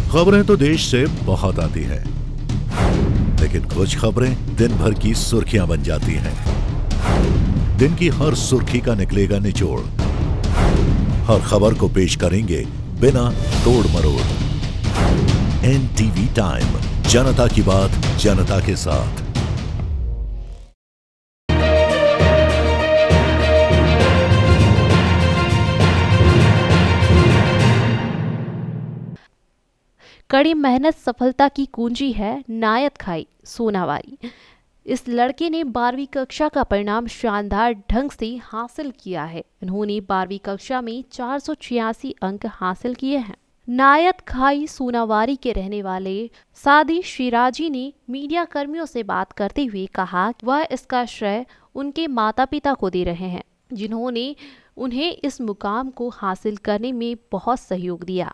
खबरें तो देश से बहुत आती हैं, लेकिन कुछ खबरें दिन भर की सुर्खियां बन जाती हैं। दिन की हर सुर्खी का निकलेगा निचोड़। हर खबर को पेश करेंगे बिना तोड़ मरोड़। एनटीवी टाइम, जनता की बात जनता के साथ। कड़ी मेहनत सफलता की कुंजी है, नायत खाई सोनावारी। इस लड़के ने 12वीं कक्षा का परिणाम शानदार ढंग से हासिल किया है। इन्होंने 12वीं कक्षा में 486 अंक हासिल किए हैं। नायत खाई सोनावारी के रहने वाले सादी शिराजी ने मीडिया कर्मियों से बात करते हुए कहा कि वह इसका श्रेय उनके माता पिता को दे रहे हैं, जिन्होंने उन्हें इस मुकाम को हासिल करने में बहुत सहयोग दिया।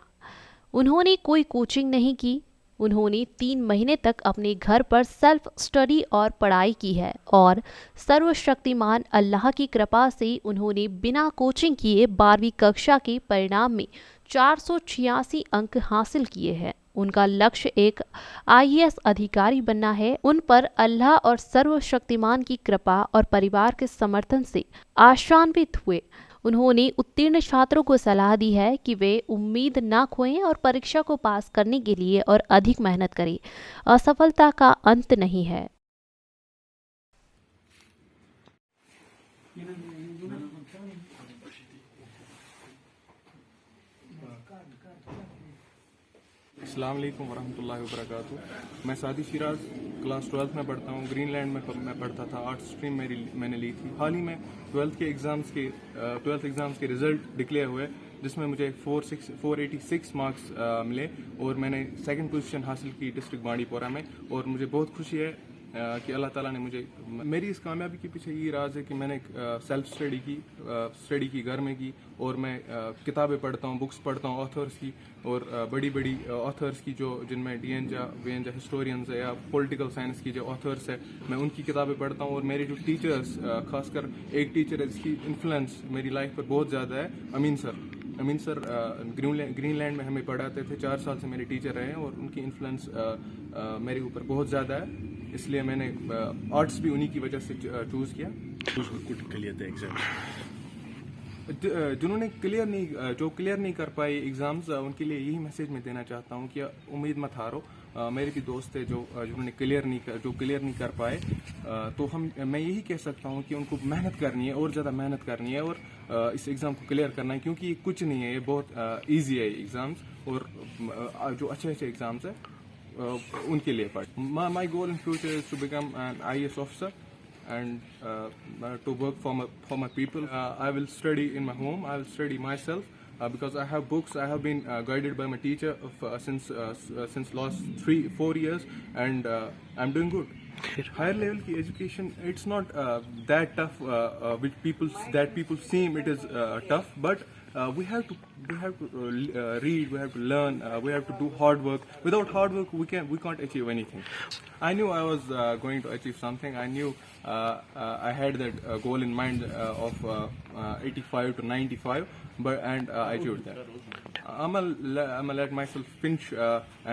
उन्होंने कोई कोचिंग नहीं की। उन्होंने 3 महीने तक अपने घर पर सेल्फ स्टडी और पढ़ाई की है और सर्वशक्तिमान अल्लाह की कृपा से उन्होंने बिना कोचिंग किए 12वीं कक्षा के परिणाम में 486 अंक हासिल किए हैं। उनका लक्ष्य एक आईएएस अधिकारी बनना है। उन पर अल्लाह और सर्वशक्तिमान की कृपा और परिवार के समर्थन से आशान्वित हुए। उन्होंने उत्तीर्ण छात्रों को सलाह दी है कि वे उम्मीद न खोएं और परीक्षा को पास करने के लिए और अधिक मेहनत करें। असफलता का अंत नहीं है। अस्सलाम वालेकुम वरहमतुल्लाहि वबरकातुहू। मैं सादी शिराज क्लास 12th में पढ़ता हूँ। ग्रीनलैंड में मैं पढ़ता था। आर्ट्स स्ट्रीम मैंने ली थी। हाल ही में 12th एग्ज़ाम्स के रिज़ल्ट डिक्लेयर हुए, जिसमें मुझे 486 मार्क्स मिले और मैंने सेकंड पोजीशन हासिल की डिस्ट्रिक्ट बांडीपोरा में। और मुझे बहुत खुशी है कि अल्लाह ताला ने मेरी इस कामयाबी के पीछे ये राज है कि मैंने सेल्फ स्टडी की घर में की। और मैं किताबें पढ़ता हूँ, बुक्स पढ़ता हूँ ऑथर्स की, और बड़ी बड़ी ऑथर्स की जिनमें वीएनजा हिस्टोरियंस है या पॉलिटिकल साइंस की जो ऑथर्स है, मैं उनकी किताबें पढ़ता हूँ। और मेरे जो टीचर्स, खासकर एक टीचर है जिसकी इन्फ्लुएंस मेरी लाइफ पर बहुत ज़्यादा है, अमीन सर ग्रीनलैंड में हमें पढ़ाते थे। 4 साल से मेरे टीचर रहे हैं और उनकी इन्फ्लुएंस मेरे ऊपर बहुत ज़्यादा है। इसलिए मैंने आर्ट्स भी उन्हीं की वजह से चूज़ किया। जिन्होंने क्लियर नहीं कर पाए एग्ज़ाम्स, उनके लिए यही मैसेज मैं देना चाहता हूँ कि उम्मीद मत हारो। मेरे भी दोस्त थे जिन्होंने क्लियर नहीं कर पाए, तो मैं यही कह सकता हूँ कि उनको मेहनत करनी है और ज़्यादा मेहनत करनी है और इस एग्ज़ाम को क्लियर करना है, क्योंकि ये कुछ नहीं है, ये बहुत ईजी है एग्ज़ाम्स। और जो अच्छे एग्ज़ाम्स है उनके लिए पढ़। My goal in future is to become an IAS officer and to work for my people. I will study in my home. I will study myself because I have books. I have been guided by my teacher since last 3-4 years, and I'm doing good. Higher level की education, it's not that tough which people seem it is tough, but we have to read, we have to learn, we have to do hard work. Without hard work we can't achieve anything. I knew I was going to achieve something. I knew I had that goal in mind of 85 to 95, and I achieved that. I'm gonna let myself finish,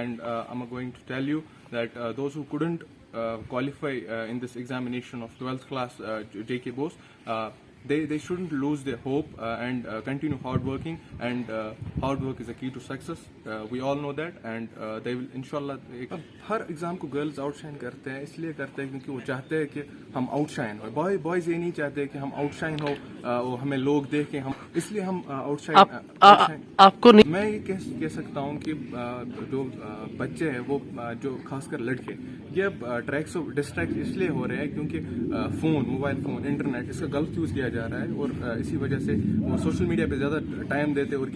and I'm going to tell you that those who couldn't qualify in this examination of 12th class JK Bose, they shouldn't lose their hope and continue hard working, and hard work is a key to success. We all know that, and they will inshallah. Her exam को girls outshine करते हैं, इसलिए करते हैं क्योंकि वो चाहते हैं कि हम आउटशाइन हो। बॉयज ये नहीं चाहते कि हम आउटशाइन हो और हमें लोग देखें, हम इसलिए हम आउटशाइन आपको नहीं। मैं ये कह सकता हूँ कि जो बच्चे हैं, वो जो खासकर लड़के, ये अब डिस्ट्रैक्ट इसलिए हो रहे हैं क्योंकि मोबाइल फ़ोन, इंटरनेट, इसका गलत यूज़ किया जा रहा है, और इसी वजह से वो सोशल मीडिया पे ज़्यादा टाइम देते और